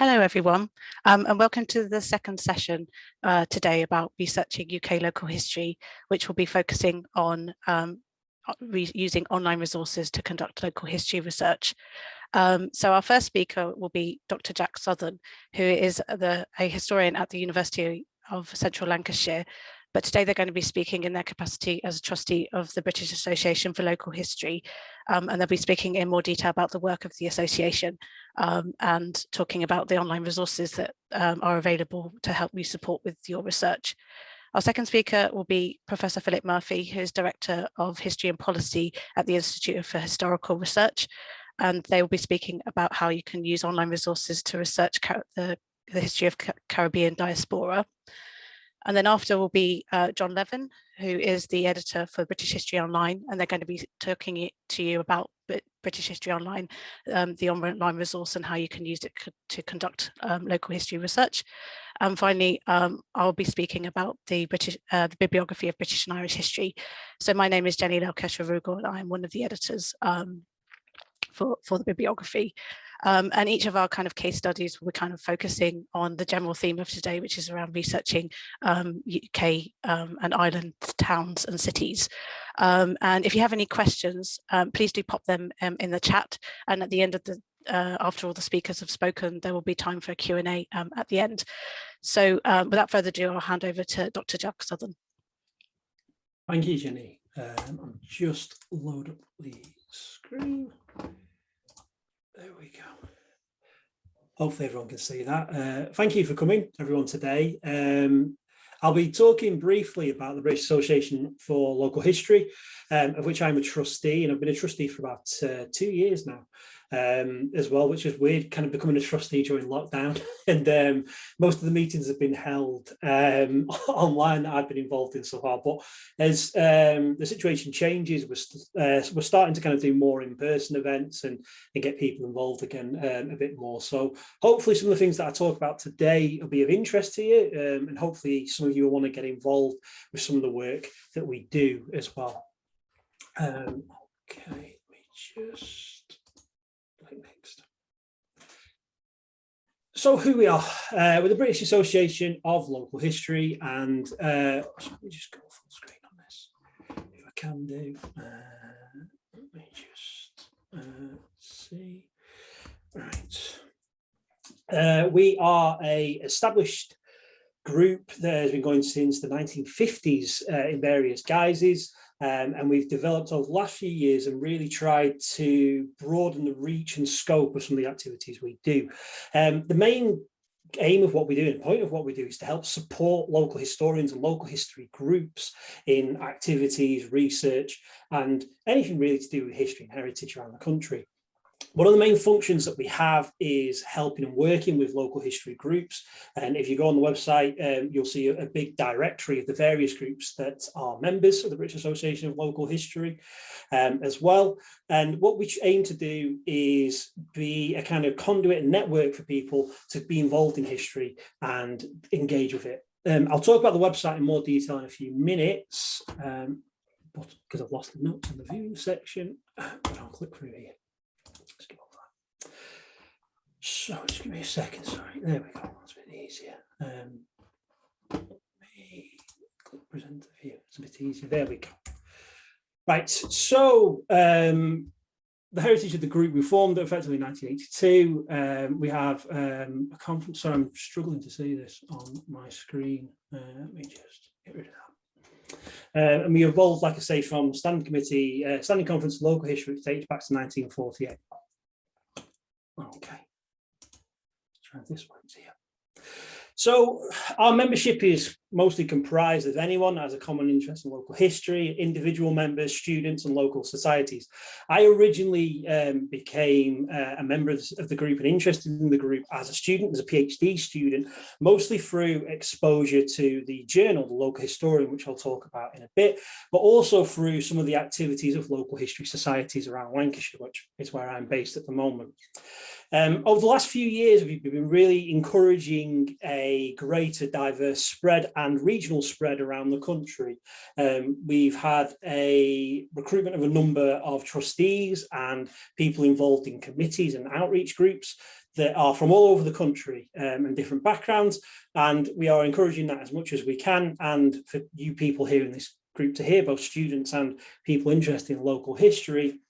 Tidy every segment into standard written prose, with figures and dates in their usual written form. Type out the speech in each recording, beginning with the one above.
Hello everyone, and welcome to the second session today about researching UK local history, which will be focusing on using online resources to conduct local history research. So our first speaker will be Dr. Jack Southern, who is a historian at the University of Central Lancashire, but today they're going to be speaking in their capacity as a trustee of the British Association for Local History, and they'll be speaking in more detail about the work of the association and talking about the online resources that are available to help you support with your research. Our second speaker will be Professor Philip Murphy, who is Director of History and Policy at the Institute for Historical Research, and they will be speaking about how you can use online resources to research the history of Caribbean diaspora. And then after will be John Levin, who is the editor for British History Online, and they're going to be talking to you about British History Online, the online resource and how you can use it to conduct local history research. And finally, I'll be speaking about the Bibliography of British and Irish History. So my name is Jenny Lelkes-Rarugal, and I'm one of the editors for the bibliography. And each of our kind of case studies, we're kind of focusing on the general theme of today, which is around researching UK and Ireland towns and cities. And if you have any questions, please do pop them in the chat. And at the end of the, after all the speakers have spoken, there will be time for a Q&A at the end. So without further ado, I'll hand over to Dr. Jack Southern. Thank you, Jenny. I'll just load up the screen. There we go. Hopefully everyone can see that. Thank you for coming, everyone, today. I'll be talking briefly about the British Association for Local History, of which I'm a trustee, and I've been a trustee for about 2 years now as well, which is weird, kind of becoming a trustee during lockdown. And most of the meetings have been held online that I've been involved in so far. But as the situation changes, we're starting to kind of do more in-person events and get people involved again a bit more. So hopefully some of the things that I talk about today will be of interest to you, and hopefully some of you will want to get involved with some of the work that we do as well. Okay, let me just click next. So who we are, we're the British Association of Local History, and let me just go full screen on this, if I can do. Let me just see. Right. We are a established group that has been going since the 1950s in various guises. And we've developed over the last few years and really tried to broaden the reach and scope of some of the activities we do. The main aim of what we do and point of what we do is to help support local historians and local history groups in activities, research, and anything really to do with history and heritage around the country. One of the main functions that we have is helping and working with local history groups. And if you go on the website, you'll see a big directory of the various groups that are members of the British Association of Local History as well. And what we aim to do is be a kind of conduit and network for people to be involved in history and engage with it. I'll talk about the website in more detail in a few minutes, but because I've lost the notes in the viewing section, but I'll click through here. Let's get over that. So just give me a second, sorry. There we go, that's a bit easier. Let me click present the view, it's a bit easier. There we go. Right, so the heritage of the group, we formed effectively in 1982. We have a conference, sorry, I'm struggling to see this on my screen. Let me just get rid of that. And we evolved, like I say, from standing committee, standing conference, local history, which dates back to 1948. Okay, let's try this one here. So our membership is mostly comprised of anyone that has a common interest in local history, individual members, students, and local societies. I originally became a member of the group and interested in the group as a student, as a PhD student, mostly through exposure to the journal, The Local Historian, which I'll talk about in a bit, but also through some of the activities of local history societies around Lancashire, which is where I'm based at the moment. Over the last few years, we've been really encouraging a greater diverse spread and regional spread around the country. We've had a recruitment of a number of trustees and people involved in committees and outreach groups that are from all over the country and different backgrounds, and we are encouraging that as much as we can. And for you people here in this group to hear, both students and people interested in local history,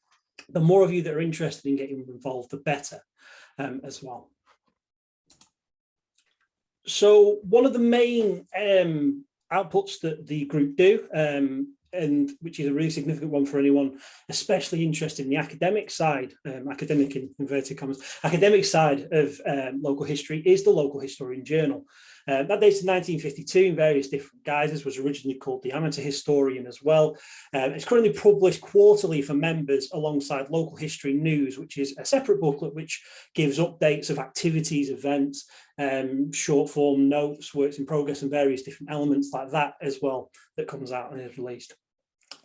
the more of you that are interested in getting involved, the better as well. So one of the main outputs that the group do, and which is a really significant one for anyone especially interested in the academic side, academic in inverted commas, academic side of local history, is the Local Historian Journal. That dates in 1952 in various different guises, was originally called the Amateur Historian as well. It's currently published quarterly for members alongside Local History News, which is a separate booklet which gives updates of activities, events, short form notes, works in progress, and various different elements like that as well that comes out and is released.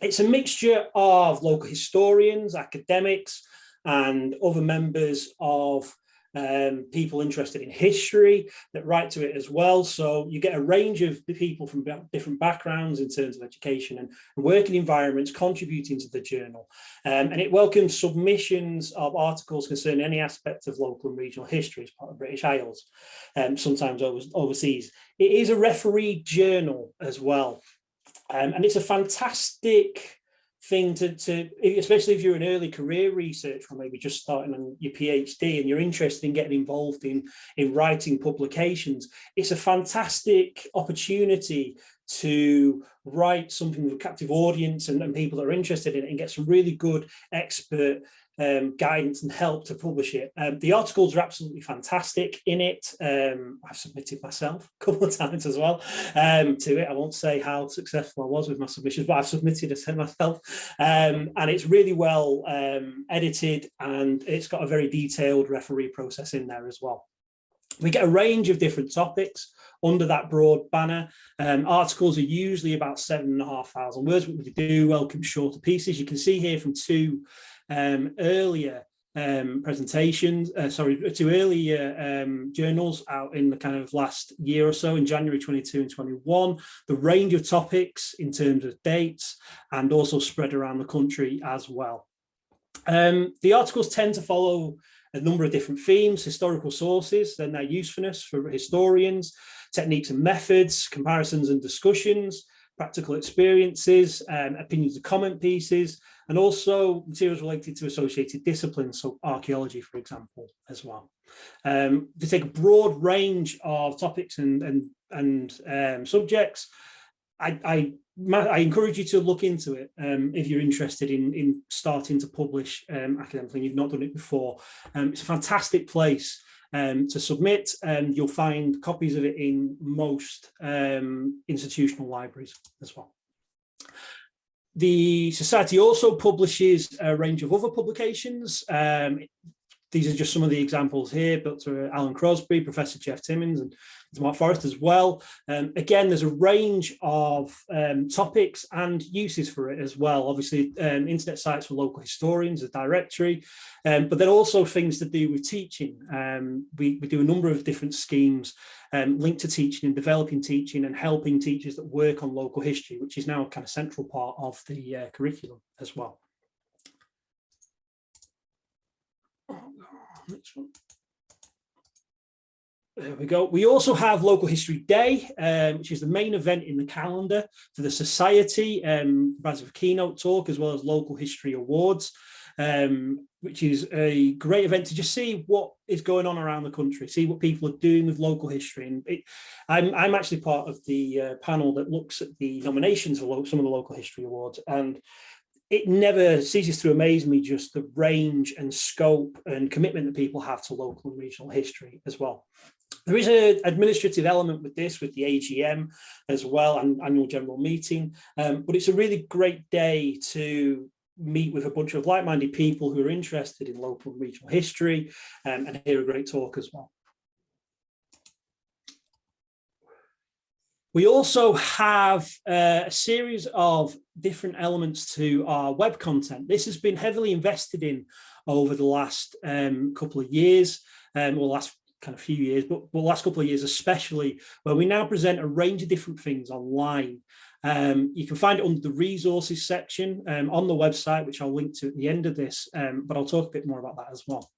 It's a mixture of local historians, academics, and other members of people interested in history that write to it as well. So you get a range of people from different backgrounds in terms of education and working environments contributing to the journal. And it welcomes submissions of articles concerning any aspect of local and regional history as part of British Isles, sometimes overseas. It is a refereed journal as well. And it's a fantastic thing to, especially if you're an early career researcher or maybe just starting on your PhD and you're interested in getting involved in writing publications. It's a fantastic opportunity to write something with a captive audience and people that are interested in it and get some really good expert guidance and help to publish it. The articles are absolutely fantastic in it. I've submitted myself a couple of times as well to it. I won't say how successful I was with my submissions, but I've submitted it myself. And it's really well edited, and it's got a very detailed referee process in there as well. We get a range of different topics under that broad banner. Articles are usually about 7,500 words, but we do welcome shorter pieces. You can see here from two earlier presentations, two earlier journals out in the kind of last year or so, in January 22 and 21, the range of topics in terms of dates and also spread around the country as well. The articles tend to follow a number of different themes: historical sources, then their usefulness for historians, techniques and methods, comparisons and discussions, practical experiences, opinions and comment pieces, and also materials related to associated disciplines, so archaeology, for example, as well. They take a broad range of topics and subjects. I encourage you to look into it if you're interested in starting to publish academically and you've not done it before. It's a fantastic place to submit, and you'll find copies of it in most institutional libraries as well. The Society also publishes a range of other publications. These are just some of the examples here, built to Alan Crosby, Professor Jeff Timmins, and Mark Forrest as well. Again, there's a range of topics and uses for it as well. Obviously, internet sites for local historians, a directory, but then also things to do with teaching. We do a number of different schemes linked to teaching and developing teaching and helping teachers that work on local history, which is now a kind of central part of the curriculum as well. Next one. There we go. We also have Local History Day, which is the main event in the calendar for the Society, as a keynote talk, as well as Local History Awards, which is a great event to just see what is going on around the country, see what people are doing with local history. And I'm actually part of the panel that looks at the nominations for some of the Local History Awards, and it never ceases to amaze me just the range and scope and commitment that people have to local and regional history as well. There is an administrative element with this, with the AGM as well, and annual general meeting, but it's a really great day to meet with a bunch of like-minded people who are interested in local and regional history and hear a great talk as well. We also have a series of different elements to our web content. This has been heavily invested in over the last couple of years, or last kind of few years, but the last couple of years especially, where we now present a range of different things online. You can find it under the resources section on the website, which I'll link to at the end of this, but I'll talk a bit more about that as well.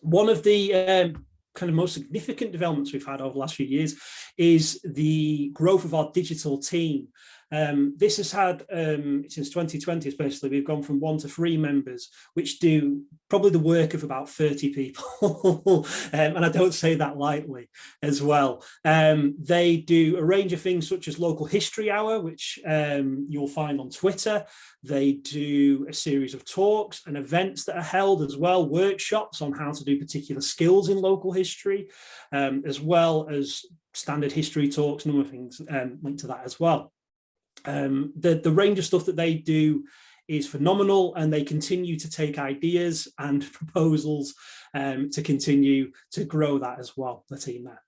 One of the kind of most significant developments we've had over the last few years is the growth of our digital team. This has had, since 2020 especially, we've gone from 1 to 3 members, which do probably the work of about 30 people. And I don't say that lightly as well. They do a range of things such as Local History Hour, which you'll find on Twitter. They do a series of talks and events that are held as well, workshops on how to do particular skills in local history, as well as standard history talks and other things linked to that as well. The range of stuff that they do is phenomenal, and they continue to take ideas and proposals to continue to grow that as well, the team there.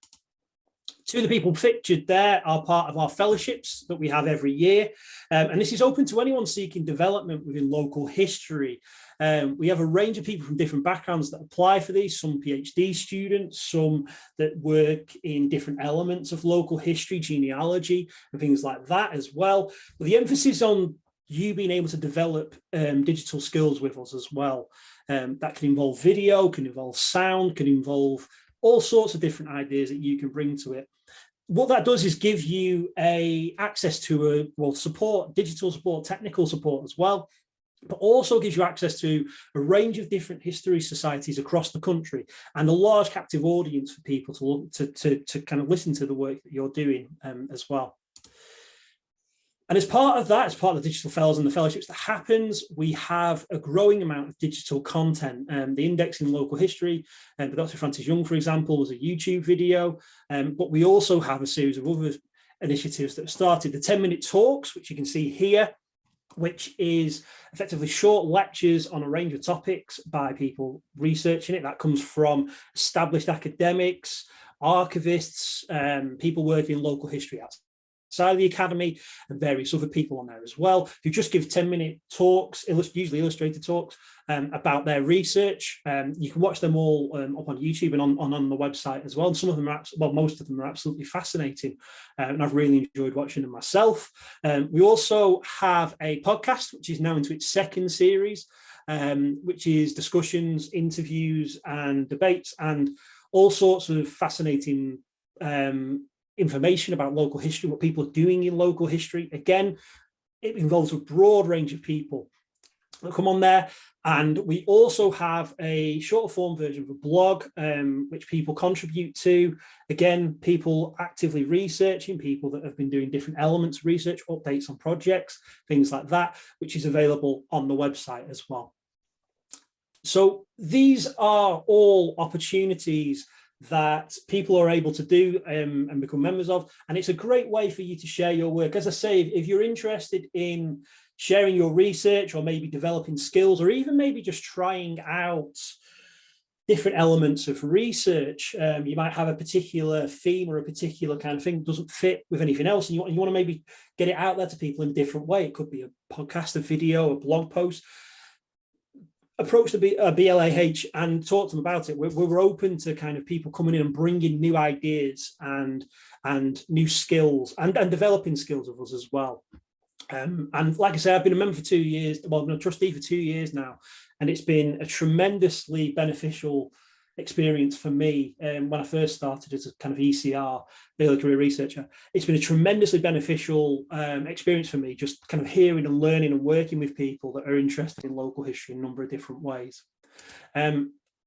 Two of the people featured there are part of our fellowships that we have every year, and this is open to anyone seeking development within local history. We have a range of people from different backgrounds that apply for these, some PhD students, some that work in different elements of local history, genealogy, and things like that as well. But the emphasis on you being able to develop digital skills with us as well. That can involve video, can involve sound, can involve all sorts of different ideas that you can bring to it. What that does is give you access to support, digital support, technical support as well, but also gives you access to a range of different history societies across the country and a large captive audience for people to kind of listen to the work that you're doing as well. And as part of that, as part of the digital fellows and the fellowships that happens, we have a growing amount of digital content. The Index in Local History, and Dr. Francis Young, for example, was a YouTube video, but we also have a series of other initiatives that have started. The 10-minute talks, which you can see here, which is effectively short lectures on a range of topics by people researching it. That comes from established academics, archivists, people working in local history outside of the academy, and various other people on there as well, who just give 10-minute talks, usually illustrated talks, about their research. You can watch them all up on YouTube and on the website as well. And some of them are, most of them are absolutely fascinating, and I've really enjoyed watching them myself. We also have a podcast, which is now into its second series, which is discussions, interviews, and debates, and all sorts of fascinating information about local history, what people are doing in local history. Again, it involves a broad range of people that come on there. And we also have a shorter form version of a blog, which people contribute to. Again, people actively researching, people that have been doing different elements of research, updates on projects, things like that, which is available on the website as well. So these are all opportunities that people are able to do and become members of. And it's a great way for you to share your work. As I say, if you're interested in sharing your research, or maybe developing skills, or even maybe just trying out different elements of research, you might have a particular theme or a particular kind of thing that doesn't fit with anything else, and you want to maybe get it out there to people in a different way. It could be a podcast, a video, a blog post. Approach the BLAH and talk to them about it. We're open to kind of people coming in and bringing new ideas and new skills and developing skills with us as well. And like I say, I've been a member for 2 years, well, I'm a trustee for 2 years now, and it's been a tremendously beneficial experience for me. When I first started as a kind of ECR, early career researcher, it's been a tremendously beneficial experience for me, just kind of hearing and learning and working with people that are interested in local history in a number of different ways.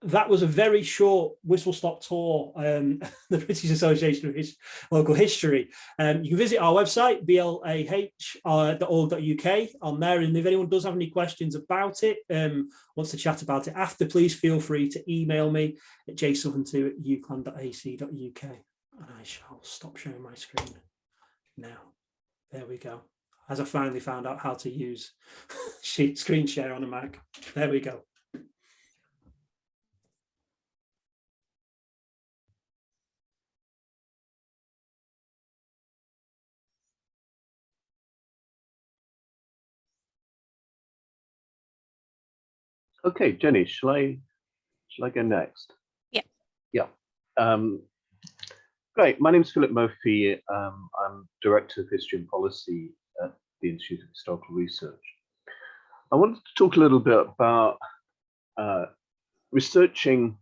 That was a very short whistle-stop tour, the British Association of Local History. You can visit our website, blah.org.uk, on there. And if anyone does have any questions about it, wants to chat about it after, please feel free to email me at jsouthern2@uclan.ac.uk. And I shall stop sharing my screen now. There we go. As I finally found out how to use screen share on a Mac. There we go. Okay, Jenny, shall I go next? Yeah. Yeah. Great. My name is Philip Murphy. I'm Director of History and Policy at the Institute of Historical Research. I wanted to talk a little bit about researching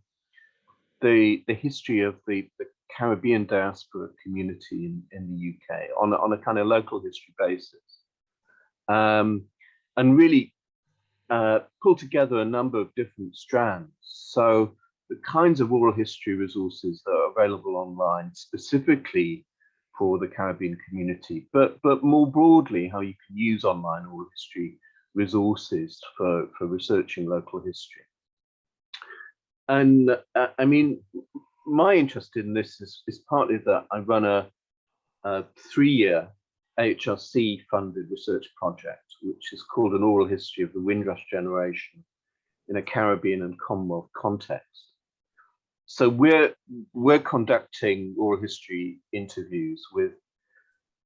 the history of the Caribbean diaspora community in the UK on a kind of local history basis, and really pull together a number of different strands. So the kinds of oral history resources that are available online specifically for the Caribbean community, but more broadly, how you can use online oral history resources for researching local history. And I mean, my interest in this is partly that I run a 3-year HRC funded research project, which is called An Oral History of the Windrush Generation in a Caribbean and Commonwealth Context. So we're conducting oral history interviews with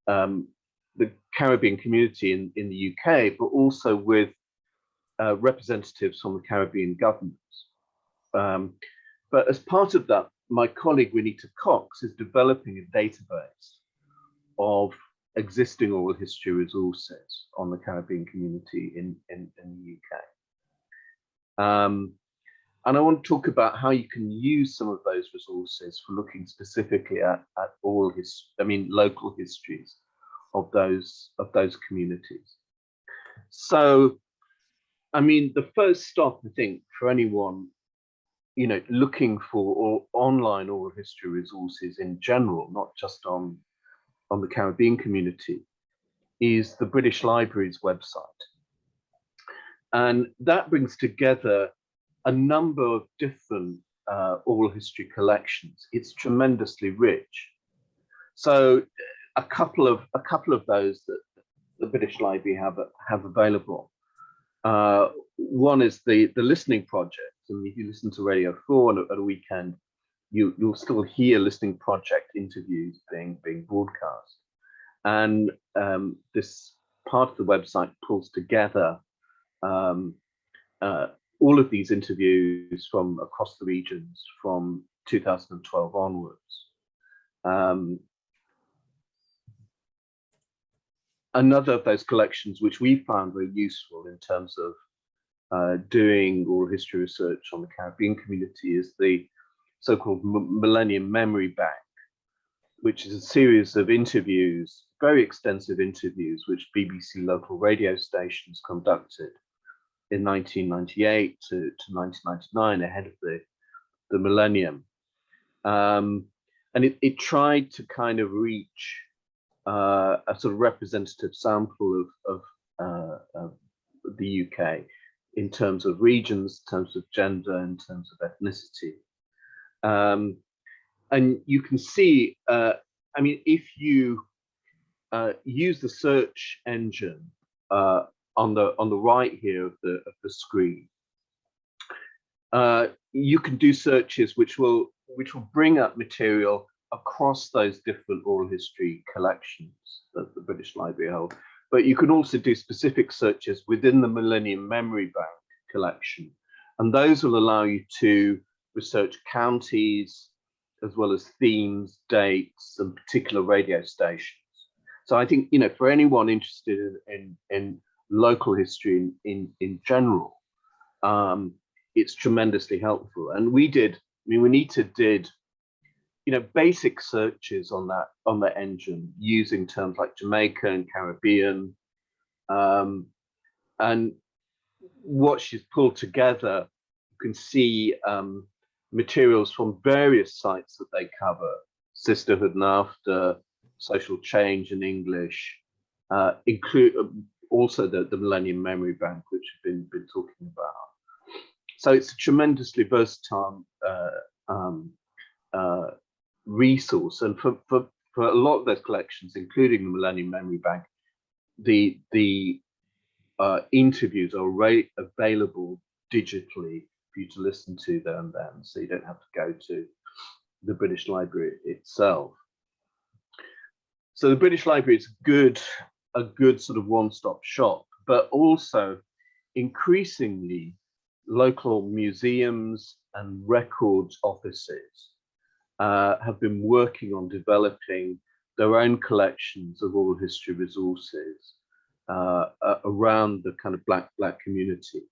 the Caribbean community in the UK, but also with representatives from the Caribbean governments. But as part of that, my colleague Renita Cox is developing a database of existing oral history resources on the Caribbean community in the UK. And I want to talk about how you can use some of those resources for looking specifically at oral history, local histories of those communities. So, I mean, the first stop, I think, for anyone, looking for online oral history resources in general, not just on the Caribbean community, is the British Library's website. And that brings together a number of different oral history collections. It's tremendously rich. So a couple of those that the British Library have available. One is the Listening Project. And if you listen to Radio 4 at a weekend, you'll still hear Listening Project interviews being broadcast. And this part of the website pulls together all of these interviews from across the regions from 2012 onwards. Another of those collections which we found very useful in terms of doing oral history research on the Caribbean community is the so-called Millennium Memory Bank, which is a series of interviews, very extensive interviews, which BBC local radio stations conducted in 1998 to 1999 ahead of the millennium. And it tried to kind of reach a sort of representative sample of the UK in terms of regions, in terms of gender, in terms of ethnicity. And you can see, if you use the search engine on the right here of the screen, you can do searches which will bring up material across those different oral history collections that the British Library hold. But you can also do specific searches within the Millennium Memory Bank collection, and those will allow you to research counties as well as themes, dates, and particular radio stations. So I think, for anyone interested in local history in general, it's tremendously helpful. And Renita did, basic searches on that engine using terms like Jamaica and Caribbean. And what she's pulled together, you can see materials from various sites that they cover: sisterhood and after, social change in English, include also the Millennium Memory Bank, which we've been talking about. So it's a tremendously versatile resource, and for a lot of those collections, including the Millennium Memory Bank, the interviews are available digitally for you to listen to them then, so you don't have to go to the British Library itself. So the British Library is a good sort of one-stop shop, but also increasingly local museums and records offices have been working on developing their own collections of oral history resources around the kind of black community.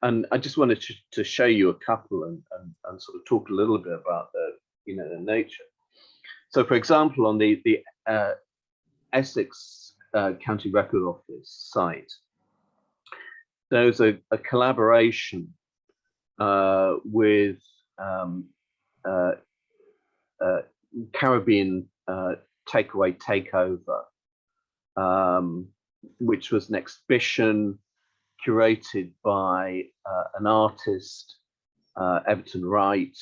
and I just wanted to show you a couple and sort of talk a little bit about the nature. So, for example, on the Essex County Record Office site, there's a collaboration with Caribbean Takeaway Takeover, which was an exhibition curated by an artist, Everton Wright,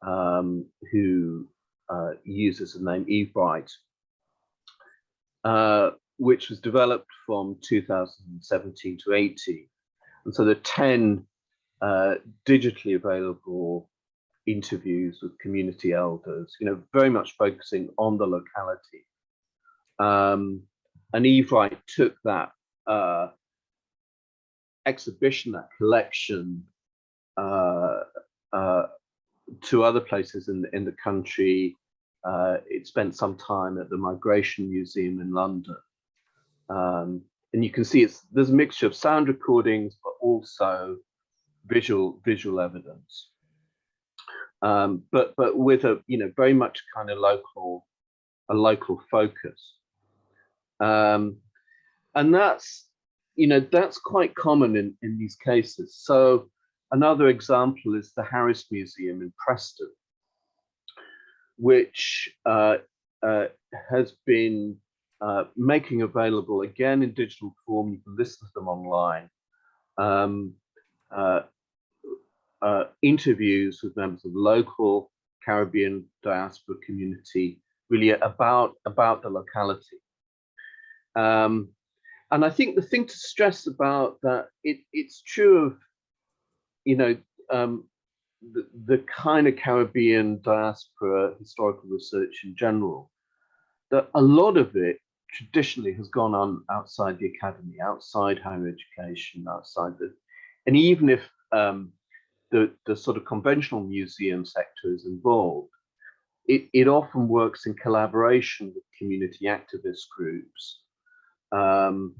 who uses the name Eve Bright, which was developed from 2017 to 18. And so the 10 digitally available interviews with community elders, very much focusing on the locality. And Eve Wright took that exhibition, that collection, to other places in the country. It spent some time at the Migration Museum in London. And you can see there's a mixture of sound recordings, but also visual evidence. But with a very much kind of local focus. And that's quite common in these cases. So another example is the Harris Museum in Preston, which has been making available, again in digital form, you can listen to them online, interviews with members of the local Caribbean diaspora community, really about the locality. And I think the thing to stress about that, it's true of, the kind of Caribbean diaspora historical research in general, that a lot of it traditionally has gone on outside the academy, outside higher education, and even if the sort of conventional museum sector is involved, it often works in collaboration with community activist groups and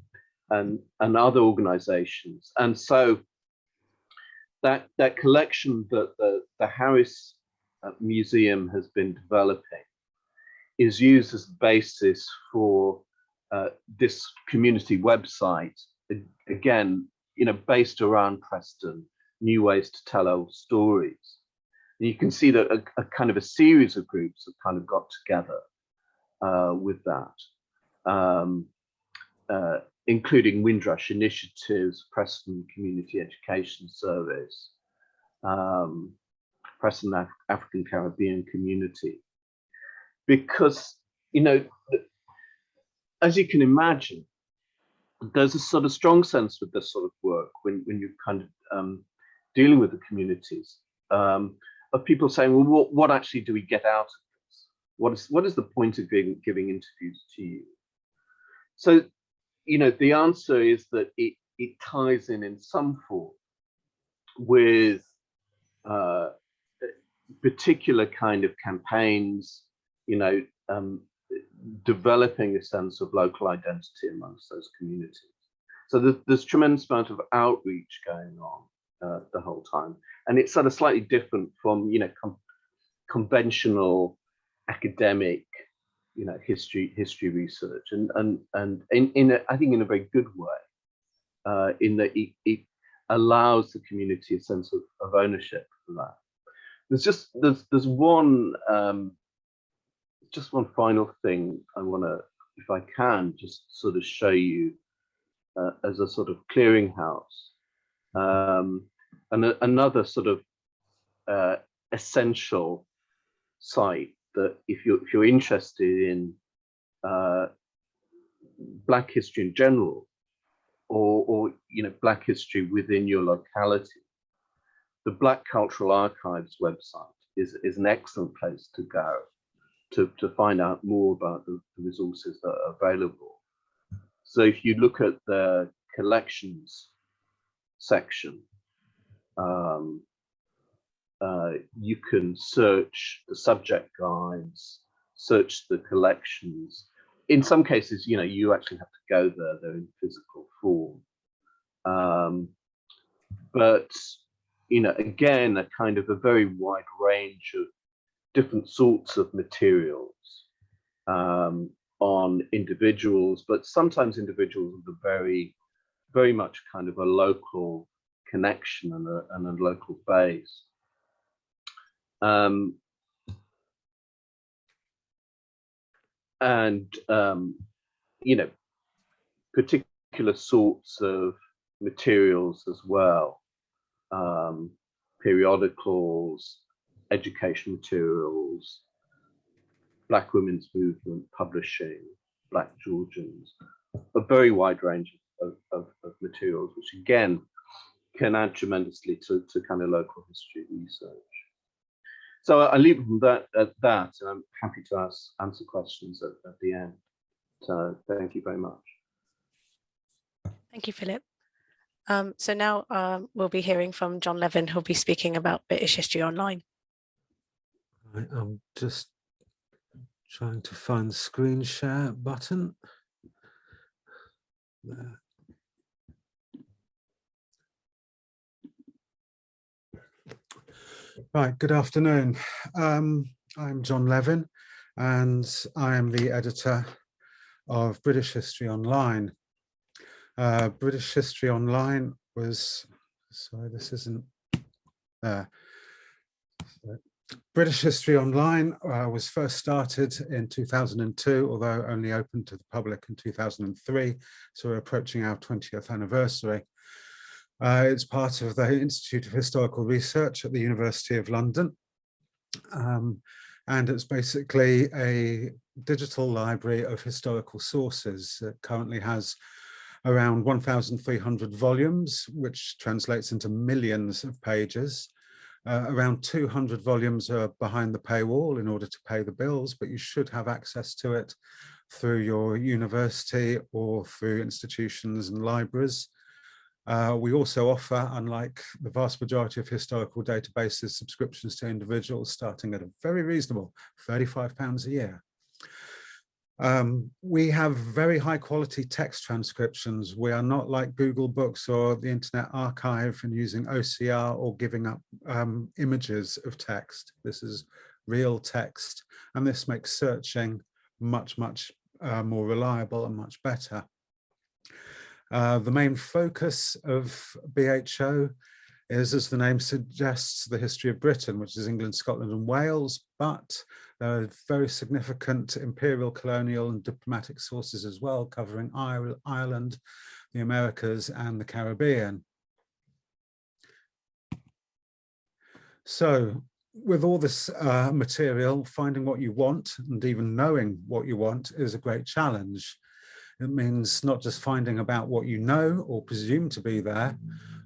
other organizations. And so that collection that the Harris Museum has been developing is used as the basis for this community website, again, based around Preston, new ways to tell old stories. And you can see that a kind of a series of groups have kind of got together with that, including Windrush Initiatives, Preston Community Education Service, Preston African Caribbean Community. Because, as you can imagine, there's a sort of strong sense with this sort of work when you're kind of dealing with the communities, of people saying, well, what actually do we get out of this? What is the point of giving interviews to you? So, the answer is that it ties in some form with particular kind of campaigns, developing a sense of local identity amongst those communities. So there's tremendous amount of outreach going on the whole time, and it's sort of slightly different from conventional academic history research, and I think in a very good way, in that it allows the community a sense of ownership for that. There's one just one final thing I want to, if I can, just sort of show you as a sort of clearinghouse, and another sort of essential site that if you're interested in Black history in general, or Black history within your locality, the Black Cultural Archives website is an excellent place to go to find out more about the resources that are available. So if you look at the collections section, you can search the subject guides, search the collections. In some cases, you actually have to go there; they're in physical form. but again, a kind of a very wide range of different sorts of materials on individuals, but sometimes individuals with a very much kind of a local connection and a local base. Particular sorts of materials as well, periodicals, education materials, Black women's movement, publishing, Black Georgians, a very wide range of materials, which again can add tremendously to kind of local history research. So I leave it from that at that, and I'm happy to answer questions at the end. So thank you very much. Thank you, Philip. So now we'll be hearing from John Levin, who'll be speaking about British History Online. I'm just trying to find the screen share button. There. Right, good afternoon. I'm John Levin, and I am the editor of British History Online. British History Online was, sorry, this isn't there. British History Online was first started in 2002, although only opened to the public in 2003, so we're approaching our 20th anniversary. It's part of the Institute of Historical Research at the University of London, and it's basically a digital library of historical sources. It currently has around 1,300 volumes, which translates into millions of pages. Around 200 volumes are behind the paywall in order to pay the bills, but you should have access to it through your university or through institutions and libraries. We also offer, unlike the vast majority of historical databases, subscriptions to individuals starting at a very reasonable £35 a year. We have very high quality text transcriptions. We are not like Google Books or the Internet Archive and using OCR or giving up images of text. This is real text, and this makes searching much more reliable and much better. The main focus of B.H.O is, as the name suggests, the history of Britain, which is England, Scotland and Wales, but there are very significant imperial, colonial and diplomatic sources as well, covering Ireland, the Americas and the Caribbean. So with all this material, finding what you want and even knowing what you want is a great challenge. It means not just finding about what you know or presume to be there,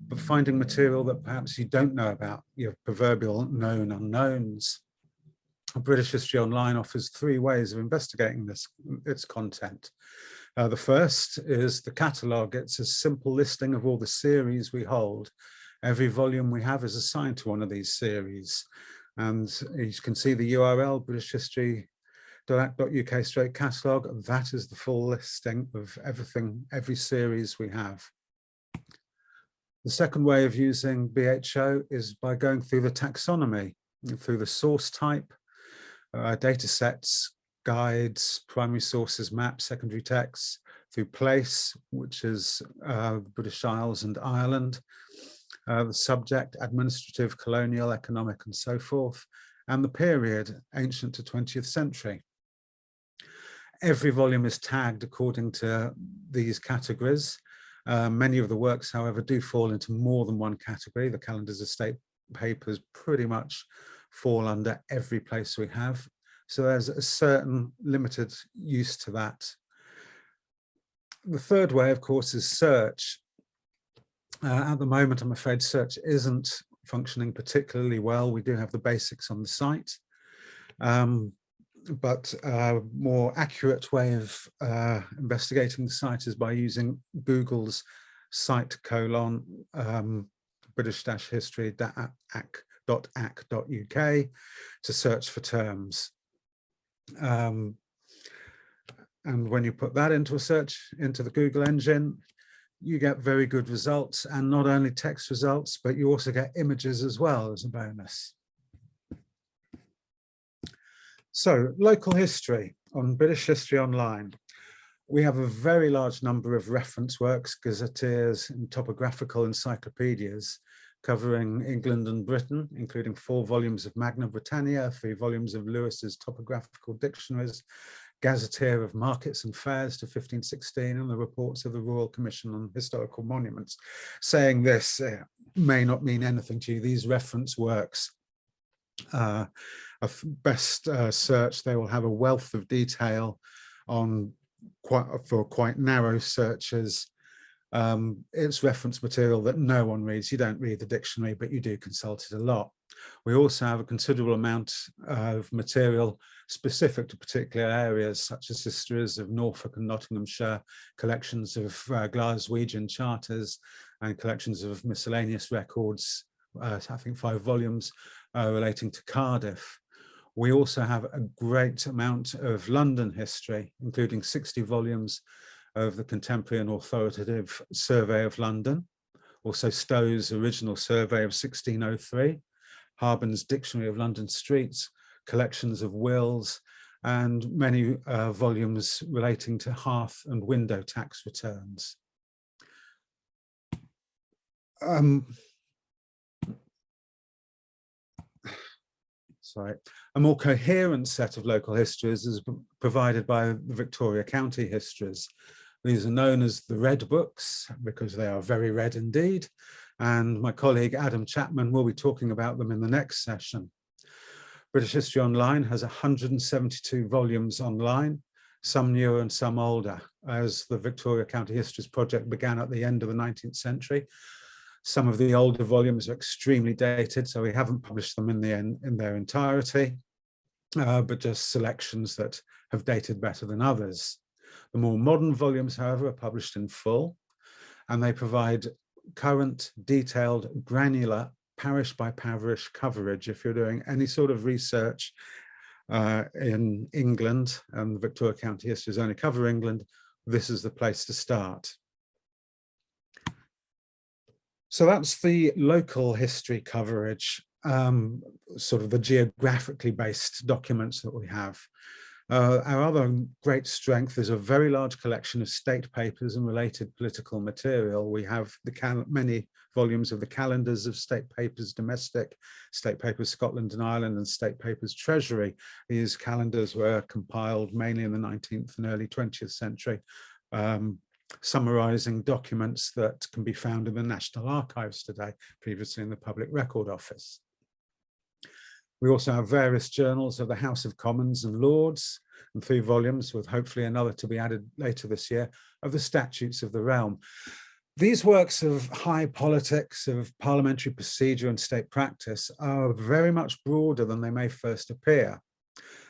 but finding material that perhaps you don't know about, your proverbial known unknowns. British History Online offers 3 ways of investigating its content. The first is the catalogue. It's a simple listing of all the series we hold. Every volume we have is assigned to one of these series. And you can see the URL, britishhistory.ac.uk/catalogue. That is the full listing of everything, every series we have. The second way of using B.H.O is by going through the taxonomy, through the source type, data sets, guides, primary sources, maps, secondary texts, through place, which is the British Isles and Ireland, the subject, administrative, colonial, economic, and so forth, and the period, ancient to 20th century. Every volume is tagged according to these categories. Many of the works, however, do fall into more than one category. The calendars of state papers pretty much fall under every place we have. So there's a certain limited use to that. The third way, of course, is search. At the moment, I'm afraid search isn't functioning particularly well. We do have the basics on the site. But a more accurate way of investigating the site is by using Google's site : british-history.ac.uk to search for terms. And when you put that into a search into the Google engine, you get very good results, and not only text results, but you also get images as well as a bonus. So, local history on British History Online. We have a very large number of reference works, gazetteers and topographical encyclopedias covering England and Britain, including 4 volumes of Magna Britannia, 3 volumes of Lewis's topographical dictionaries, Gazetteer of Markets and Fairs to 1516, and the reports of the Royal Commission on Historical Monuments. Saying this may not mean anything to you. These reference works, best search, they will have a wealth of detail on quite narrow searches. It's reference material that no one reads. You don't read the dictionary, but you do consult it a lot. We also have a considerable amount of material specific to particular areas, such as histories of Norfolk and Nottinghamshire, collections of Glaswegian charters, and collections of miscellaneous records, I think 5 volumes relating to Cardiff. We also have a great amount of London history, including 60 volumes of the contemporary and authoritative Survey of London, also Stowe's original survey of 1603, Harbin's Dictionary of London Streets, collections of wills, and many volumes relating to hearth and window tax returns. A more coherent set of local histories is provided by the Victoria County Histories. These are known as the Red Books because they are very red indeed, and my colleague Adam Chapman will be talking about them in the next session. British History Online has 172 volumes online, some newer and some older, as the Victoria County Histories project began at the end of the 19th century. Some of the older volumes are extremely dated, so we haven't published them in their entirety, but just selections that have dated better than others. The more modern volumes, however, are published in full, and they provide current, detailed, granular, parish by parish coverage. If you're doing any sort of research in England, and the Victoria County Histories only cover England, this is the place to start. So that's the local history coverage, sort of the geographically based documents that we have. Our other great strength is a very large collection of state papers and related political material. We have many volumes of the calendars of State Papers Domestic, State Papers Scotland and Ireland, and State Papers Treasury. These calendars were compiled mainly in the 19th and early 20th century, summarising documents that can be found in the National Archives today, previously in the Public Record Office. We also have various journals of the House of Commons and Lords, and 3 volumes, with hopefully another to be added later this year, of the Statutes of the Realm. These works of high politics, of parliamentary procedure and state practice are very much broader than they may first appear.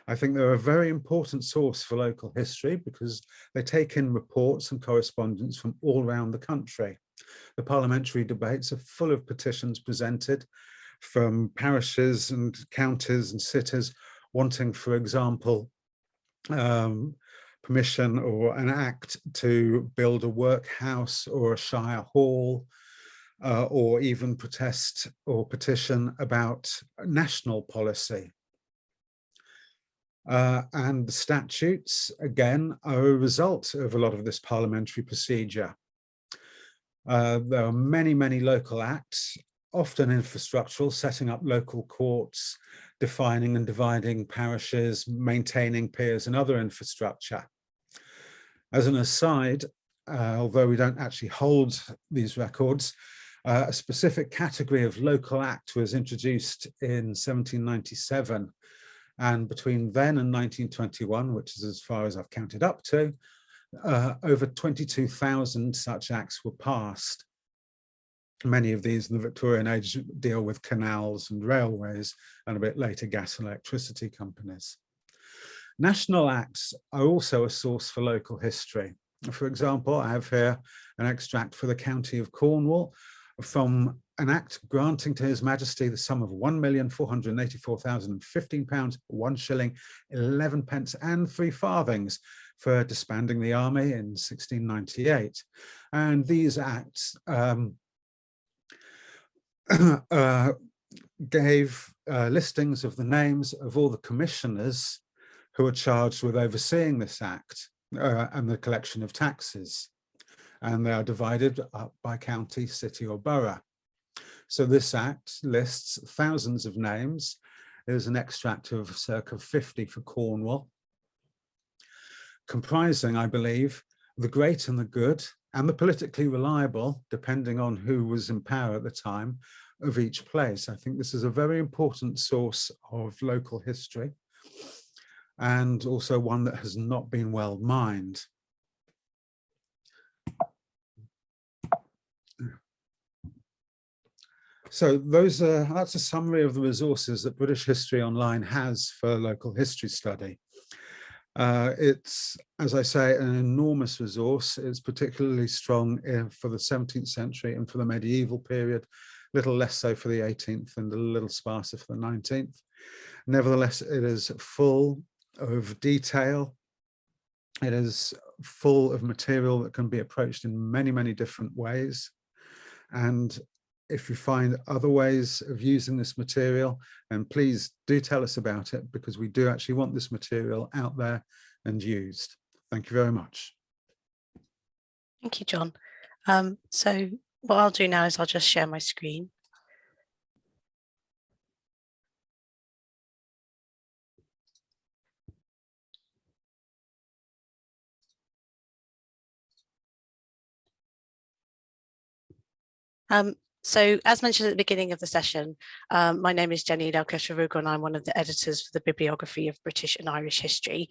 I think they're a very important source for local history because they take in reports and correspondence from all around the country. The parliamentary debates are full of petitions presented from parishes and counties and cities wanting, for example, permission or an act to build a workhouse or a shire hall, or even protest or petition about national policy. And the statutes, again, are a result of a lot of this parliamentary procedure. There are many, many local acts, often infrastructural, setting up local courts, defining and dividing parishes, maintaining piers and other infrastructure. As an aside, although we don't actually hold these records, a specific category of local act was introduced in 1797. And between then and 1921, which is as far as I've counted up to, over 22,000 such acts were passed. Many of these in the Victorian age deal with canals and railways, and a bit later gas and electricity companies. National acts are also a source for local history. For example, I have here an extract for the County of Cornwall from an act granting to His Majesty the sum of £1,484,015, £1 shilling, 11 pence and 3 farthings for disbanding the army in 1698. And these acts gave listings of the names of all the commissioners who were charged with overseeing this act and the collection of taxes. And they are divided up by county, city or borough. So this act lists thousands of names. There's an extract of circa 50 for Cornwall, comprising, I believe, the great and the good and the politically reliable, depending on who was in power at the time, of each place. I think this is a very important source of local history, and also one that has not been well mined. So that's a summary of the resources that British History Online has for local history study. It's, as I say, an enormous resource. It's particularly strong for the 17th century and for the medieval period, a little less so for the 18th and a little sparser for the 19th. Nevertheless, it is full of detail. It is full of material that can be approached in many, many different ways. And if you find other ways of using this material, and please do tell us about it, because we do actually want this material out there and used. Thank you very much. Thank you, John. So what I'll do now is I'll just share my screen. So as mentioned at the beginning of the session, my name is Jenny Lelkes-Rarugal and I'm one of the editors for the Bibliography of British and Irish History.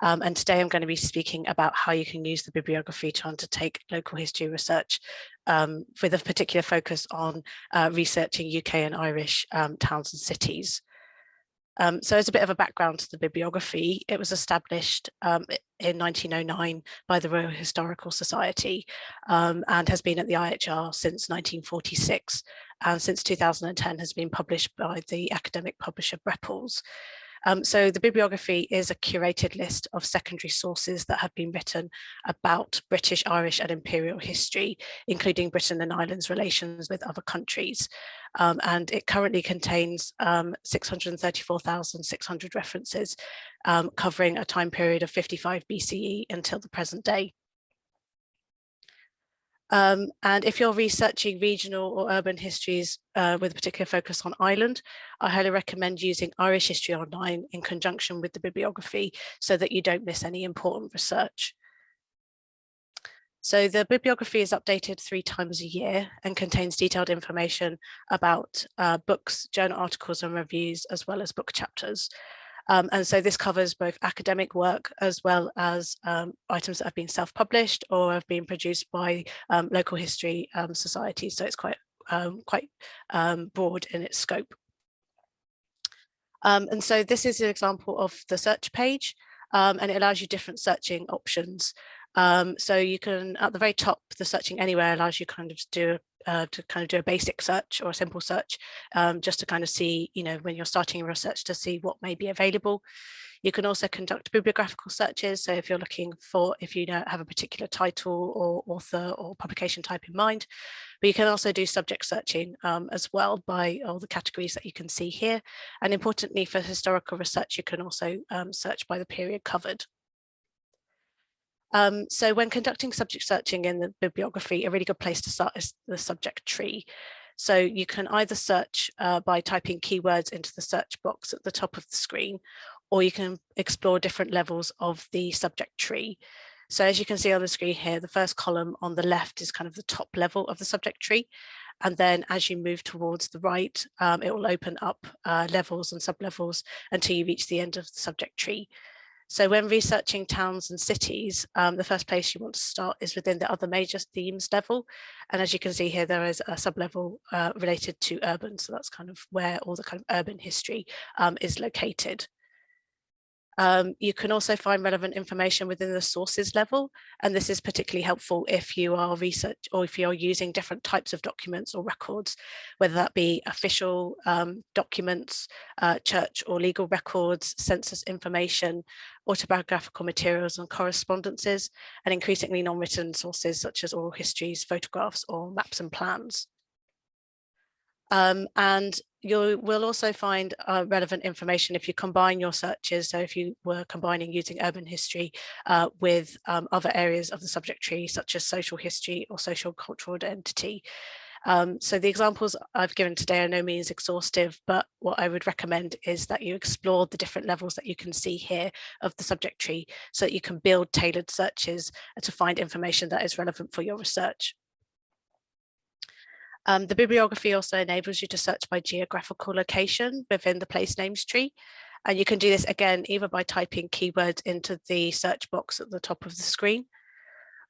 And today I'm going to be speaking about how you can use the bibliography to undertake local history research with a particular focus on researching UK and Irish towns and cities. So as a bit of a background to the bibliography, it was established in 1909 by the Royal Historical Society and has been at the IHR since 1946, and since 2010 has been published by the academic publisher Brepols. So the bibliography is a curated list of secondary sources that have been written about British, Irish and imperial history, including Britain and Ireland's relations with other countries. And it currently contains 634,600 references, covering a time period of 55 BCE until the present day. And if you're researching regional or urban histories with a particular focus on Ireland, I highly recommend using Irish History Online in conjunction with the bibliography so that you don't miss any important research. So the bibliography is updated 3 times a year and contains detailed information about books, journal articles and reviews, as well as book chapters. And so this covers both academic work as well as items that have been self-published or have been produced by local history societies. So it's quite broad in its scope. And so this is an example of the search page, and it allows you different searching options. So you can, at the very top, the searching anywhere allows you kind of do a basic search or a simple search, just to kind of see, when you're starting a research, to see what may be available. You can also conduct bibliographical searches. So if you're looking for, if you have a particular title or author or publication type in mind, but you can also do subject searching as well by all the categories that you can see here. And importantly, for historical research, you can also search by the period covered. So when conducting subject searching in the bibliography, a really good place to start is the subject tree. So you can either search by typing keywords into the search box at the top of the screen, or you can explore different levels of the subject tree. So as you can see on the screen here, the first column on the left is kind of the top level of the subject tree. And then as you move towards the right, it will open up levels and sublevels until you reach the end of the subject tree. So when researching towns and cities, the first place you want to start is within the other major themes level. And as you can see here, there is a sublevel related to urban. So that's kind of where all the kind of urban history is located. You can also find relevant information within the sources level, and this is particularly helpful if you are research or if you're using different types of documents or records, whether that be official documents, church or legal records, census information, autobiographical materials and correspondences, and increasingly non-written sources such as oral histories, photographs, or maps and plans. And you will also find relevant information if you combine your searches. So if you were combining using urban history with other areas of the subject tree, such as social history or social cultural identity. So the examples I've given today are no means exhaustive, but what I would recommend is that you explore the different levels that you can see here of the subject tree so that you can build tailored searches to find information that is relevant for your research. The bibliography also enables you to search by geographical location within the place names tree. And you can do this again, either by typing keywords into the search box at the top of the screen,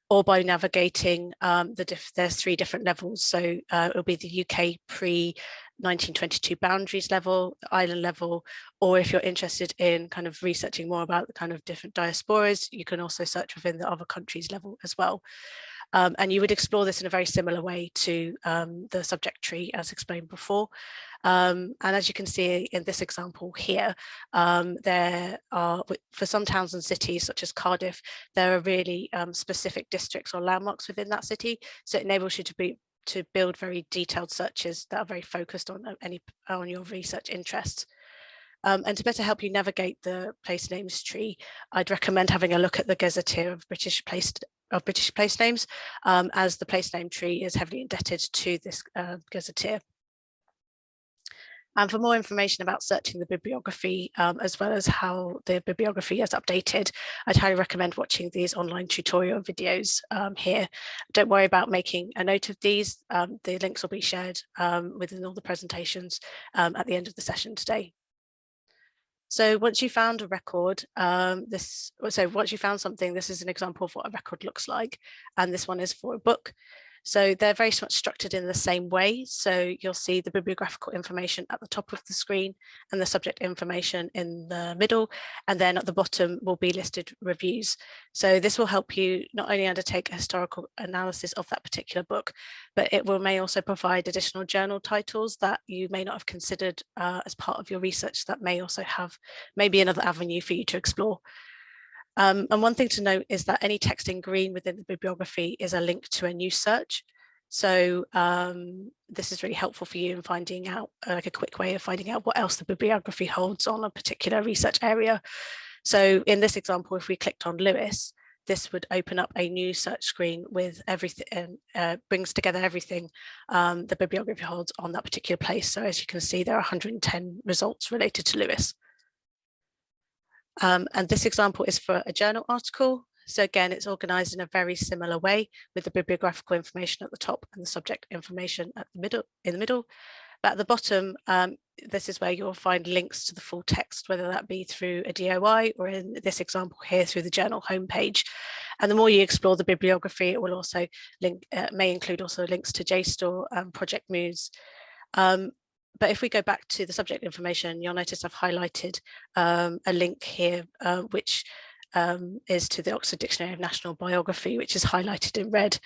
or by navigating there's 3 different levels. So it'll be the UK pre-1922 boundaries level, the island level, or if you're interested in kind of researching more about the kind of different diasporas, you can also search within the other countries level as well. And you would explore this in a very similar way to the subject tree as explained before. And as you can see in this example here, there are, for some towns and cities such as Cardiff, there are really specific districts or landmarks within that city. So it enables you to build very detailed searches that are very focused on your research interests. And to better help you navigate the place names tree, I'd recommend having a look at the Gazetteer of British place names, as the place name tree is heavily indebted to this Gazetteer. And for more information about searching the bibliography, as well as how the bibliography is updated, I'd highly recommend watching these online tutorial videos here. Don't worry about making a note of these. The links will be shared within all the presentations at the end of the session today. So once you found a record, once you found something, this is an example of what a record looks like. And this one is for a book. So they're very much structured in the same way. So you'll see the bibliographical information at the top of the screen and the subject information in the middle. And then at the bottom will be listed reviews. So this will help you not only undertake a historical analysis of that particular book, but it may also provide additional journal titles that you may not have considered as part of your research that may also have maybe another avenue for you to explore. And one thing to note is that any text in green within the bibliography is a link to a new search. So this is really helpful for you in finding out, like a quick way of finding out what else the bibliography holds on a particular research area. So in this example, if we clicked on Lewis, this would open up a new search screen with everything, brings together everything the bibliography holds on that particular place. So as you can see, there are 110 results related to Lewis. And this example is for a journal article. So again, it's organized in a very similar way with the bibliographical information at the top and the subject information in the middle. But at the bottom, this is where you'll find links to the full text, whether that be through a DOI or in this example here through the journal homepage. And the more you explore the bibliography, it will also may include also links to JSTOR and Project Muse. But if we go back to the subject information, you'll notice I've highlighted a link here, which is to the Oxford Dictionary of National Biography, which is highlighted in red.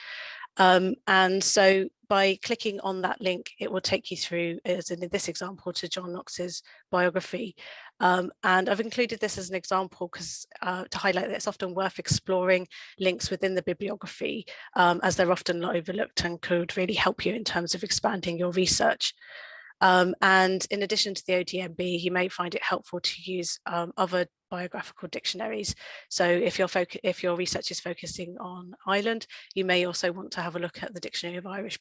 And so by clicking on that link, it will take you through, as in this example, to John Knox's biography. And I've included this as an example because to highlight that it's often worth exploring links within the bibliography, as they're often overlooked and could really help you in terms of expanding your research. And in addition to the ODMB, you may find it helpful to use other biographical dictionaries. So if your research is focusing on Ireland, you may also want to have a look at the Dictionary of Irish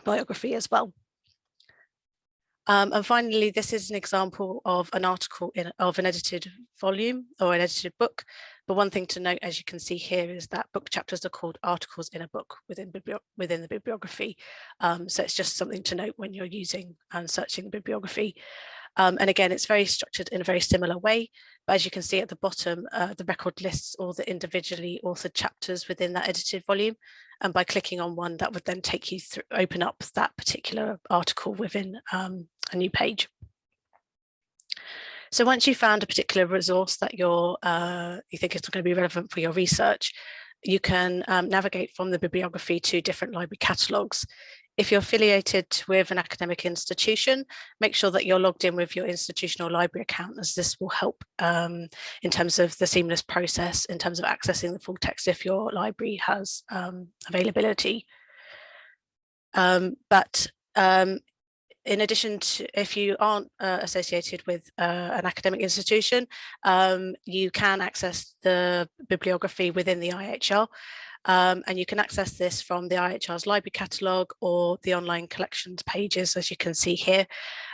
Biography as well. And finally, this is an example of an article of an edited volume or an edited book. But one thing to note, as you can see here, is that book chapters are called articles in a book within the bibliography. So it's just something to note when you're using and searching the bibliography. And again, it's very structured in a very similar way. But as you can see at the bottom, the record lists all the individually authored chapters within that edited volume. And by clicking on one, that would then take you through, open up that particular article within a new page. So once you've found a particular resource that you think is going to be relevant for your research, you can navigate from the bibliography to different library catalogues. If you're affiliated with an academic institution, make sure that you're logged in with your institutional library account, as this will help in terms of the seamless process, in terms of accessing the full text if your library has availability. In addition to, if you aren't associated with an academic institution, you can access the bibliography within the IHR. And you can access this from the IHR's library catalogue or the online collections pages, as you can see here,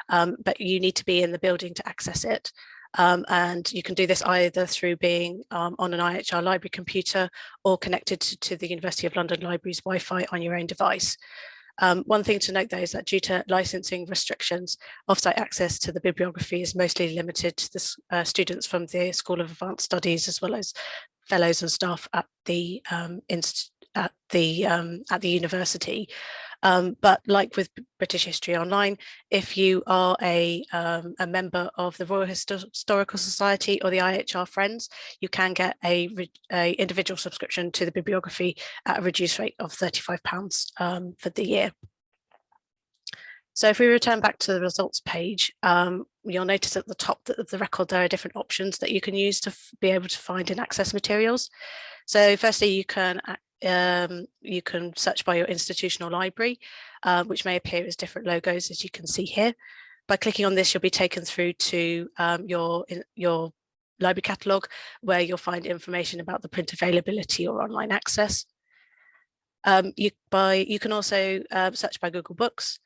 but you need to be in the building to access it. And you can do this either through being on an IHR library computer or connected to the University of London Library's Wi-Fi on your own device. One thing to note though is that due to licensing restrictions, offsite access to the bibliography is mostly limited to the students from the School of Advanced Studies, as well as fellows and staff at the university. But like with British History Online, if you are a member of the Royal Historical Society or the IHR Friends, you can get a individual subscription to the bibliography at a reduced rate of £35 for the year. So if we return back to the results page, you'll notice at the top of the record there are different options that you can use to be able to find and access materials. So firstly, you can search by your institutional library, which may appear as different logos, as you can see here. By clicking on this, you'll be taken through to your library catalogue, where you'll find information about the print availability or online access. You can also search by Google Books.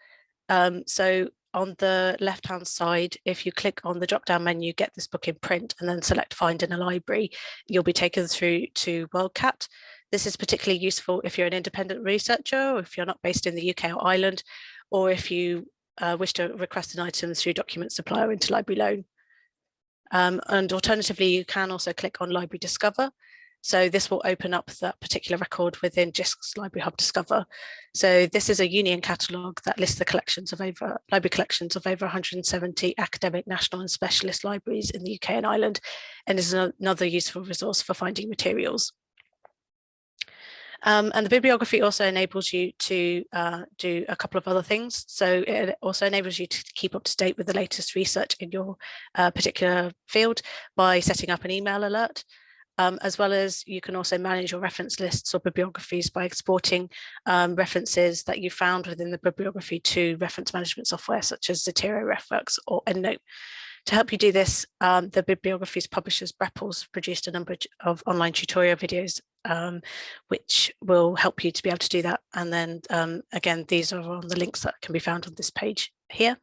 So on the left-hand side, if you click on the drop-down menu, get this book in print, and then select Find in a Library, you'll be taken through to WorldCat. This is particularly useful if you're an independent researcher, or if you're not based in the UK or Ireland, or if you wish to request an item through Document Supply or Interlibrary Loan. And alternatively, you can also click on Library Discover. So this will open up that particular record within JISC's Library Hub Discover. So this is a union catalogue that lists the library collections of over 170 academic, national and specialist libraries in the UK and Ireland, and is another useful resource for finding materials. And the bibliography also enables you to do a couple of other things. So it also enables you to keep up to date with the latest research in your particular field by setting up an email alert. As well as you can also manage your reference lists or bibliographies by exporting references that you found within the bibliography to reference management software such as Zotero, RefWorks or EndNote. To help you do this, the bibliography's publishers Breppels produced a number of online tutorial videos which will help you to be able to do that. And then again, these are on the links that can be found on this page here.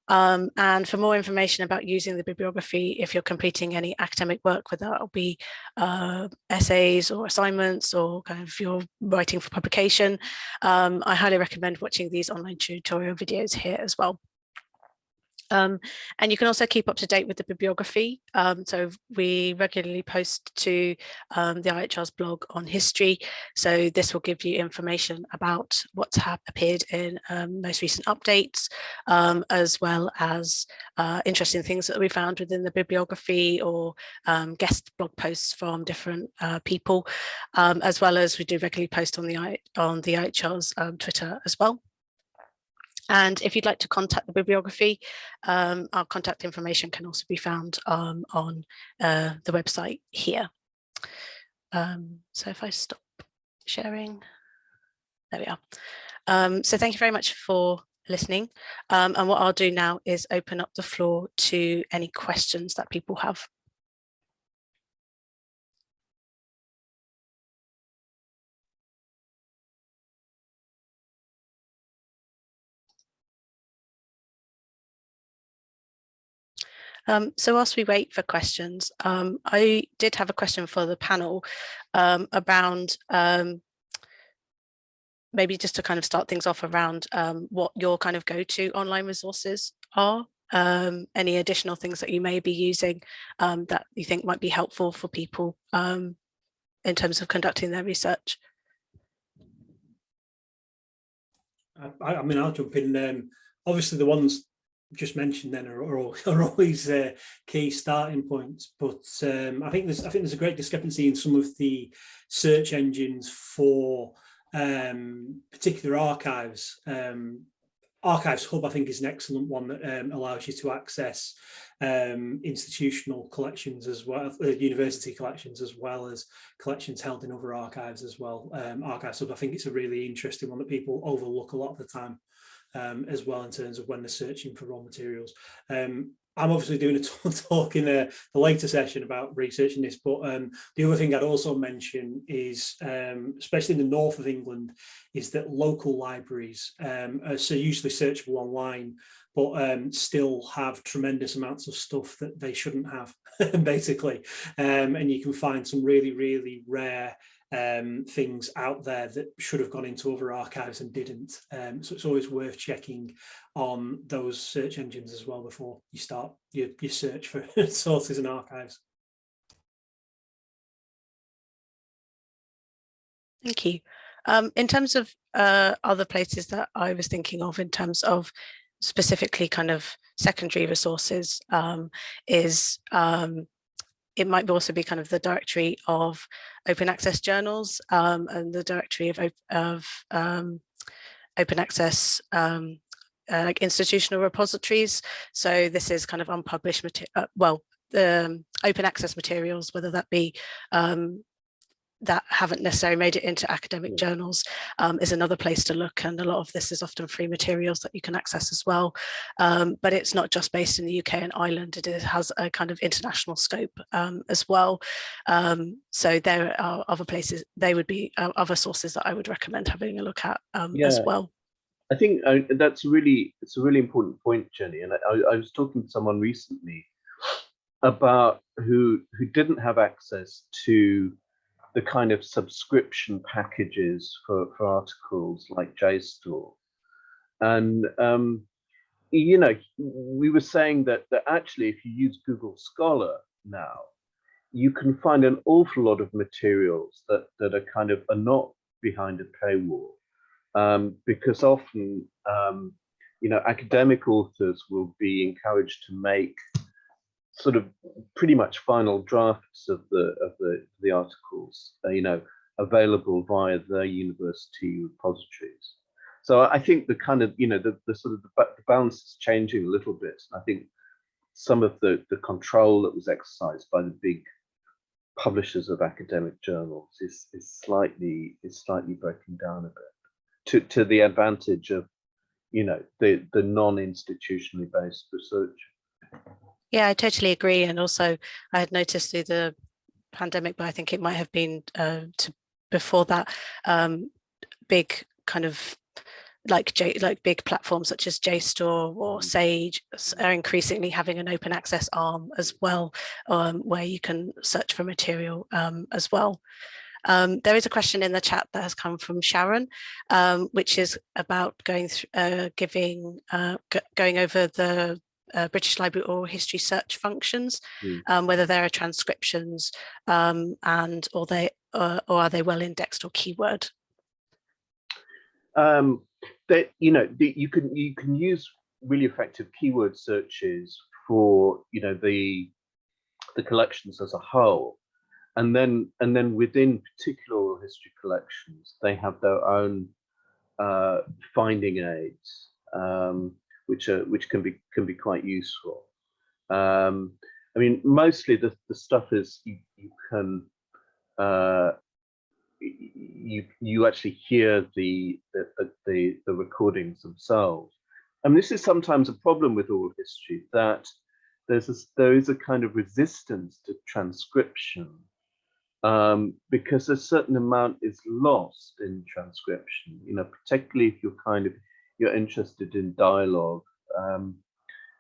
And for more information about using the bibliography, if you're completing any academic work, whether that will be essays or assignments or kind of you're writing for publication, I highly recommend watching these online tutorial videos here as well. And you can also keep up to date with the bibliography. So we regularly post to the IHR's blog on history. So this will give you information about what's appeared in most recent updates, as well as interesting things that we found within the bibliography or guest blog posts from different people, as well as we do regularly post on the IHR's Twitter as well. And if you'd like to contact the bibliography, our contact information can also be found on the website here. So if I stop sharing, there we are. So thank you very much for listening. And what I'll do now is open up the floor to any questions that people have. So whilst we wait for questions, I did have a question for the panel around maybe just to kind of start things off around what your kind of go-to online resources are, any additional things that you may be using that you think might be helpful for people in terms of conducting their research. I mean, I'll jump in. Obviously, the ones just mentioned then are always key starting points. But I think there's a great discrepancy in some of the search engines for particular archives. Archives Hub, I think, is an excellent one that allows you to access institutional collections as well, university collections, as well as collections held in other archives as well. Archives Hub, I think it's a really interesting one that people overlook a lot of the time as well, in terms of when they're searching for raw materials. I'm obviously doing a talk in the later session about researching this, but the other thing I'd also mention is, especially in the north of England, is that local libraries are so usually searchable online, but still have tremendous amounts of stuff that they shouldn't have, basically. And you can find some really, really rare things out there that should have gone into other archives and didn't. So it's always worth checking on those search engines as well before you start your search for sources and archives. Thank you. In terms of other places that I was thinking of in terms of specifically kind of secondary resources, it might also be kind of the directory of open access journals and the directory of open access like institutional repositories. So this is kind of unpublished material, open access materials, whether that be that haven't necessarily made it into academic journals, is another place to look. And a lot of this is often free materials that you can access as well. But it's not just based in the UK and Ireland, it has a kind of international scope as well. So there are other places, they would be other sources that I would recommend having a look at as well. I think it's a really important point, Jenny. And I was talking to someone recently about who didn't have access to the kind of subscription packages for articles like JSTOR. And, you know, we were saying that actually, if you use Google Scholar now, you can find an awful lot of materials that are not behind a paywall, because often, you know, academic authors will be encouraged to make sort of pretty much final drafts of the articles, you know, available via their university repositories. So I think the kind of, you know, the sort of the balance is changing a little bit. I think some of the control that was exercised by the big publishers of academic journals is slightly breaking down a bit to the advantage of, you know, the non-institutionally based research. Yeah, I totally agree. And also I had noticed through the pandemic, but I think it might have been before that, big kind of like big platforms such as JSTOR or Sage are increasingly having an open access arm as well, where you can search for material as well. There is a question in the chat that has come from Sharon, which is about going over the British Library oral history search functions, whether there are transcriptions or are they well indexed or keyword? That, you know, you can use really effective keyword searches for, you know, the collections as a whole, and then within particular oral history collections, they have their own finding aids, which can be quite useful. I mean, mostly the stuff is you actually hear the recordings themselves. And this is sometimes a problem with oral history, that there is a kind of resistance to transcription, because a certain amount is lost in transcription, you know, particularly if you're interested in dialogue.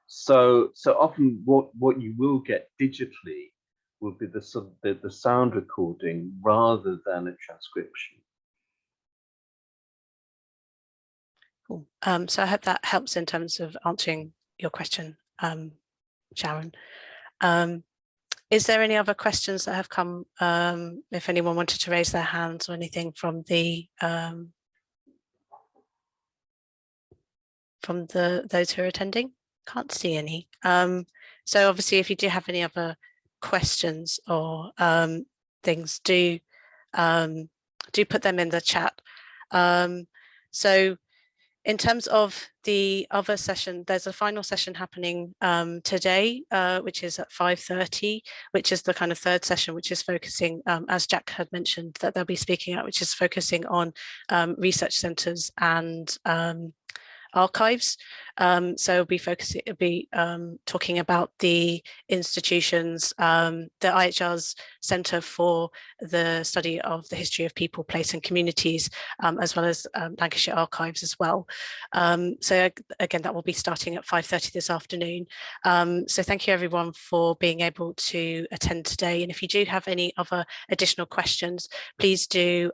So often what you will get digitally will be the sound recording rather than a transcription. Cool. So I hope that helps in terms of answering your question, Sharon. Is there any other questions that have come? If anyone wanted to raise their hands or anything from those who are attending? Can't see any. So obviously, if you do have any other questions or things, do put them in the chat. So in terms of the other session, there's a final session happening today, which is at 5:30, which is the kind of third session, which is focusing, as Jack had mentioned, that they'll be speaking at, which is focusing on research centres and archives. So it'll be talking about the institutions, the IHR's Centre for the Study of the History of People, Place and Communities, as well as Lancashire Archives as well. So again, that will be starting at 5:30 this afternoon. So thank you everyone for being able to attend today. And if you do have any other additional questions, please do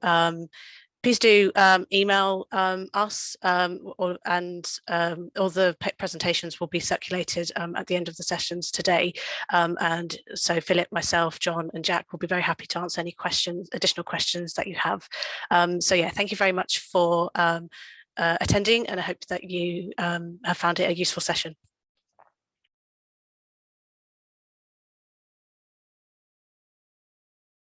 email us, or the presentations will be circulated at the end of the sessions today. And so Philip, myself, John and Jack will be very happy to answer any additional questions that you have. So yeah, thank you very much for attending, and I hope that you have found it a useful session.